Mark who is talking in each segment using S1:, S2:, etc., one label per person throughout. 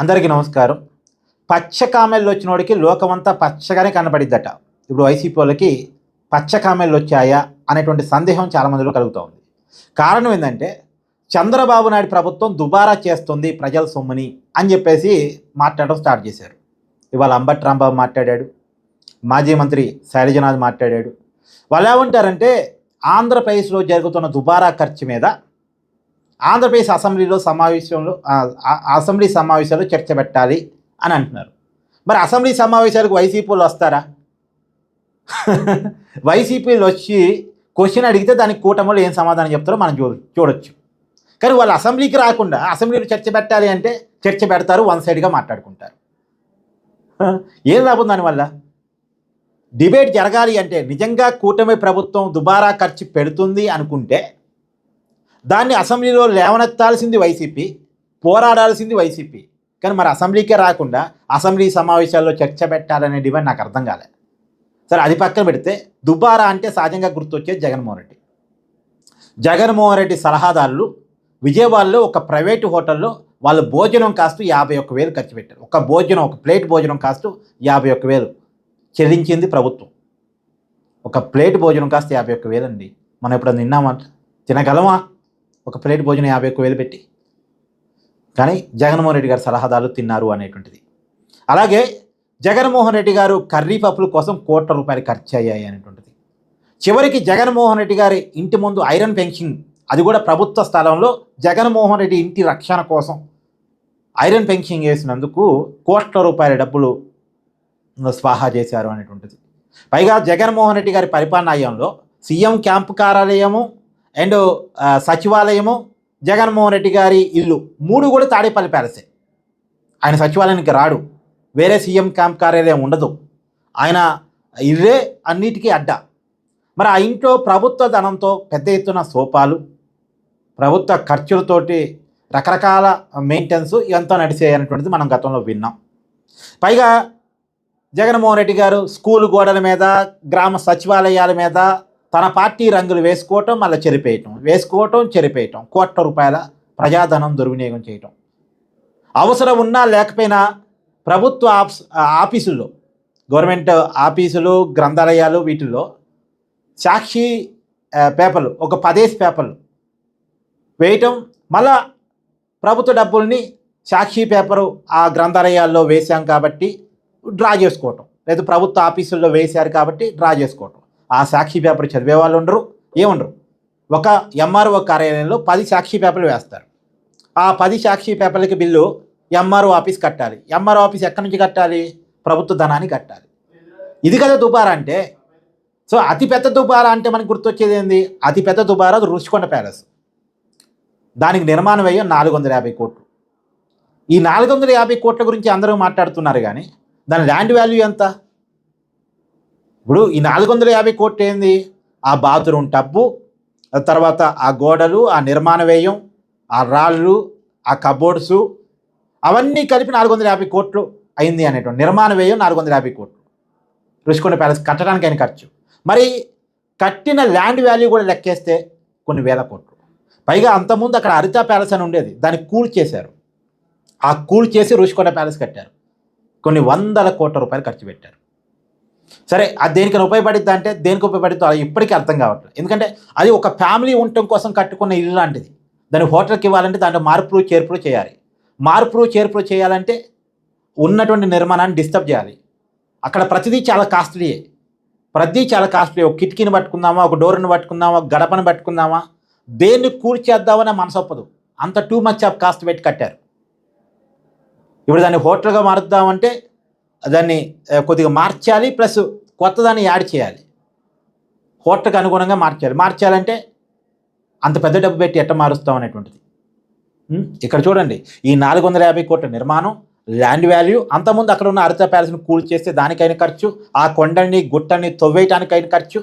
S1: అందరికీ నమస్కారం. పచ్చ కామెళ్ళు వచ్చినోడికి లోకమంతా పచ్చగానే కనపడిద్దట. ఇప్పుడు వైసీపీ వాళ్ళకి పచ్చ కామెళ్ళు వచ్చాయా అనేటువంటి సందేహం చాలామందిలో కలుగుతూ ఉంది. కారణం ఏంటంటే చంద్రబాబు నాయుడు ప్రభుత్వం దుబారా చేస్తుంది ప్రజల సొమ్ముని అని చెప్పేసి మాట్లాడడం స్టార్ట్ చేశారు. ఇవాళ అంబటి రాంబాబు మాట్లాడాడు, మాజీ మంత్రి శైలజనాథ్ మాట్లాడాడు. వాళ్ళు ఏమంటారంటే ఆంధ్రప్రదేశ్లో జరుగుతున్న దుబారా ఖర్చు మీద ఆంధ్రప్రదేశ్ అసెంబ్లీ సమావేశాలు చర్చ పెట్టాలి అని అంటున్నారు. మరి అసెంబ్లీ సమావేశాలకు వైసీపీలు వస్తారా? వైసీపీలు వచ్చి క్వశ్చన్ అడిగితే దానికి కూటమిలో ఏం సమాధానం చెప్తారో మనం చూడొచ్చు. కానీ వాళ్ళు అసెంబ్లీకి రాకుండా అసెంబ్లీలో చర్చ పెట్టాలి అంటే చర్చ పెడతారు, వన్ సైడ్గా మాట్లాడుకుంటారు. ఏం లాభం దానివల్ల? డిబేట్ జరగాలి అంటే నిజంగా కూటమి ప్రభుత్వం దుబారా ఖర్చు పెడుతుంది అనుకుంటే దాన్ని అసెంబ్లీలో లేవనెత్తాల్సింది వైసీపీ, పోరాడాల్సింది వైసీపీ. కానీ మరి అసెంబ్లీకే రాకుండా అసెంబ్లీ సమావేశాల్లో చర్చ పెట్టాలనే డిమాండ్ నాకు అర్థం కాలేదు. సరే, అది పక్కన పెడితే దుబారా అంటే సహజంగా గుర్తొచ్చేది జగన్మోహన్ రెడ్డి సలహాదారులు విజయవాడలో ఒక ప్రైవేటు హోటల్లో వాళ్ళు భోజనం కాస్ట్ 51,000 ఖర్చు పెట్టారు. ఒక ప్లేట్ భోజనం కాస్ట్ 51,000 చెల్లించింది ప్రభుత్వం. ఒక ప్లేట్ భోజనం కాస్ట్ 51,000 అండి. మనం ఎప్పుడు తిన్నామంట, తినగలమా ఒక ప్లేట్ భోజనం 51,000 పెట్టి? కానీ జగన్మోహన్ రెడ్డి గారు సలహాదారులు తిన్నారు అనేటువంటిది. అలాగే జగన్మోహన్ రెడ్డి గారు కర్రీ పప్పుల కోసం ₹1,00,00,000 ఖర్చు అయ్యాయి అనేటువంటిది. చివరికి జగన్మోహన్ రెడ్డి గారి ఇంటి ముందు ఐరన్ ఫెన్సింగ్, అది కూడా ప్రభుత్వ స్థలంలో జగన్మోహన్ రెడ్డి ఇంటి రక్షణ కోసం ఐరన్ ఫెన్సింగ్ వేసినందుకు ₹1,00,00,000 డబ్బులు స్వాహా చేశారు అనేటువంటిది. పైగా జగన్మోహన్ రెడ్డి గారి పరిపాలన హయాంలో సీఎం క్యాంపు కార్యాలయము అండ్ సచివాలయము, జగన్మోహన్ రెడ్డి గారి ఇల్లు 3 కూడా తాడేపల్లి ప్యాలెసే. ఆయన సచివాలయానికి రాడు, వేరే సీఎం క్యాంప్ కార్యాలయం ఉండదు, ఆయన ఇల్లే అన్నిటికీ అడ్డా. మరి ఆ ఇంట్లో ప్రభుత్వ ధనంతో పెద్ద ఎత్తున సోపాలు, ప్రభుత్వ ఖర్చులతోటి రకరకాల మెయింటెనెన్స్ ఇవంతా నడిచేయనటువంటిది మనం గతంలో విన్నాం. పైగా జగన్మోహన్ రెడ్డి గారు స్కూల్ గోడల మీద, గ్రామ సచివాలయాల మీద తన పార్టీ రంగులు వేసుకోవటం, మళ్ళీ చెరిపేయటం, ₹1,00,00,000 ప్రజాధనం దుర్వినియోగం చేయటం. అవసరం ఉన్నా లేకపోయినా ప్రభుత్వ ఆఫీసుల్లో, గవర్నమెంట్ ఆఫీసులు, గ్రంథాలయాలు, వీటిల్లో సాక్షి పేపర్లు ఒక 10 పేపర్లు వేయటం, మళ్ళా ప్రభుత్వ డబ్బుల్ని సాక్షి పేపరు ఆ గ్రంథాలయాల్లో వేశాం కాబట్టి డ్రా చేసుకోవటం, లేదా ప్రభుత్వ ఆఫీసుల్లో వేశారు కాబట్టి డ్రా చేసుకోవటం. ఆ సాక్షి పేపర్ చదివే వాళ్ళు ఉండరు, ఏముండరు. ఒక ఎంఆర్ఓ కార్యాలయంలో 10 సాక్షి పేపర్లు వేస్తారు. ఆ 10 సాక్షి పేపర్లకి బిల్లు ఎంఆర్ఓ ఆఫీస్ కట్టాలి. ఎంఆర్ఓ ఆఫీస్ ఎక్కడి నుంచి కట్టాలి? ప్రభుత్వ ధనాన్ని కట్టాలి. ఇది కదా దుబారా అంటే. సో అతిపెద్ద దుబారా అంటే మనకు గుర్తొచ్చేది ఏంది? అతిపెద్ద దుబారా రుషికొండ ప్యాలెస్. దానికి నిర్మాణ వ్యయం 450 కోట్లు. ఈ 450 కోట్ల గురించి అందరూ మాట్లాడుతున్నారు, కానీ దాని ల్యాండ్ వాల్యూ ఎంత? ఇప్పుడు ఈ 450 కోట్లు ఏంది? ఆ బాత్రూమ్ టబ్బు, తర్వాత ఆ గోడలు, ఆ నిర్మాణ వ్యయం, ఆ రాళ్ళు, ఆ కబోర్డ్సు, అవన్నీ కలిపి 450 కోట్లు అయింది అనేటువంటి. నిర్మాణ వ్యయం 450 కోట్లు రుషికొండ ప్యాలెస్ కట్టడానికి అయిన ఖర్చు. మరి కట్టిన ల్యాండ్ వాల్యూ కూడా లెక్కేస్తే కొన్ని వేల కోట్లు. పైగా అంతకుముందు అక్కడ హరిత ప్యాలెస్ అని ఉండేది, దాన్ని కూల్ చేశారు. ఆ కూల్ చేసి రుషికొండ ప్యాలెస్ కట్టారు. కొన్ని ₹100,00,00,000 ఖర్చు పెట్టారు. సరే, అది దేనికైనా ఉపయోగపడిద్దా అంటే దేనికి ఉపయోగపడిద్దో అది ఇప్పటికీ అర్థం కావట్లేదు. ఎందుకంటే అది ఒక ఫ్యామిలీ ఉండటం కోసం కట్టుకున్న ఇల్లు లాంటిది. దాన్ని హోటల్కి ఇవ్వాలంటే దాంట్లో మార్పులు చేర్పులు చేయాలి. చేర్పులు చేయాలంటే ఉన్నటువంటి నిర్మాణాన్ని డిస్టర్బ్ చేయాలి. అక్కడ ప్రతిదీ చాలా కాస్ట్లీయే. ఒక కిటికీని పట్టుకుందామా, ఒక డోర్ని పట్టుకుందామా, ఒక గడపను పట్టుకుందామా, దేన్ని కూల్చేద్దామని మనసు ఒప్పదు. అంత టూ మచ్ ఆఫ్ కాస్ట్ పెట్టి కట్టారు. ఇప్పుడు దాన్ని హోటల్గా మారుద్దామంటే దాన్ని కొద్దిగా మార్చాలి, ప్లస్ కొత్తదాన్ని యాడ్ చేయాలి. హోటల్కి అనుగుణంగా మార్చాలంటే అంత పెద్ద డబ్బు పెట్టి ఎట్ట మారుస్తాం అనేటువంటిది. ఇక్కడ చూడండి, ఈ 450 కోట్ల నిర్మాణం, ల్యాండ్ వాల్యూ, అంతకుముందు అక్కడ ఉన్న హరిత ప్యాలెస్ని కూల్ చేస్తే దానికైన ఖర్చు, ఆ కొండని గుట్టని తవ్వేయటానికైన ఖర్చు.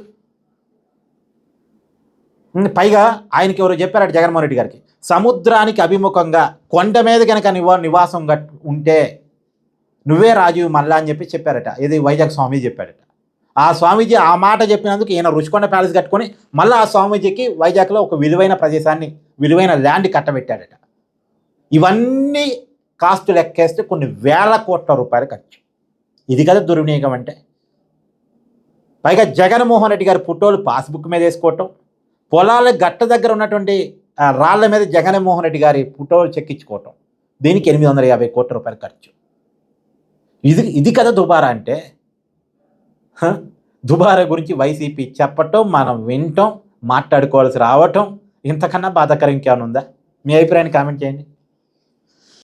S1: పైగా ఆయనకి ఎవరో చెప్పారట జగన్మోహన్ రెడ్డి గారికి, సముద్రానికి అభిముఖంగా కొండ మీద కనుక నివాసం ఉంటే నువ్వే రాజీవ్ మల్లా అని చెప్పారట. ఇది వైజాగ్ స్వామీజీ చెప్పాడట. ఆ స్వామీజీ ఆ మాట చెప్పినందుకు ఈయన రుషికొండ ప్యాలెస్ కట్టుకొని మళ్ళీ ఆ స్వామీజీకి వైజాగ్లో ఒక విలువైన ప్రదేశాన్ని, విలువైన ల్యాండ్ కట్టబెట్టాడట. ఇవన్నీ కాస్ట్ లెక్కేస్తే కొన్ని వేల కోట్ల రూపాయలు ఖర్చు. ఇది కదా దుర్వినియోగం అంటే. పైగా జగన్మోహన్ రెడ్డి గారి ఫోటోలు పాస్బుక్ మీద వేసుకోవటం, పొలాల గట్ట దగ్గర ఉన్నటువంటి రాళ్ల మీద జగన్మోహన్ రెడ్డి గారి ఫోటోలు చెక్కించుకోవటం, దీనికి 850 కోట్ల రూపాయలు ఖర్చు. ఇది కదా దుబారా అంటే. దుబారా గురించి వైసీపీ చెప్పటం, మనం వినటం, మాట్లాడుకోవాల్సి రావటం, ఇంతకన్నా బాధాకరం ఇంకేమైనా ఉందా? మీ అభిప్రాయాన్ని కామెంట్ చేయండి.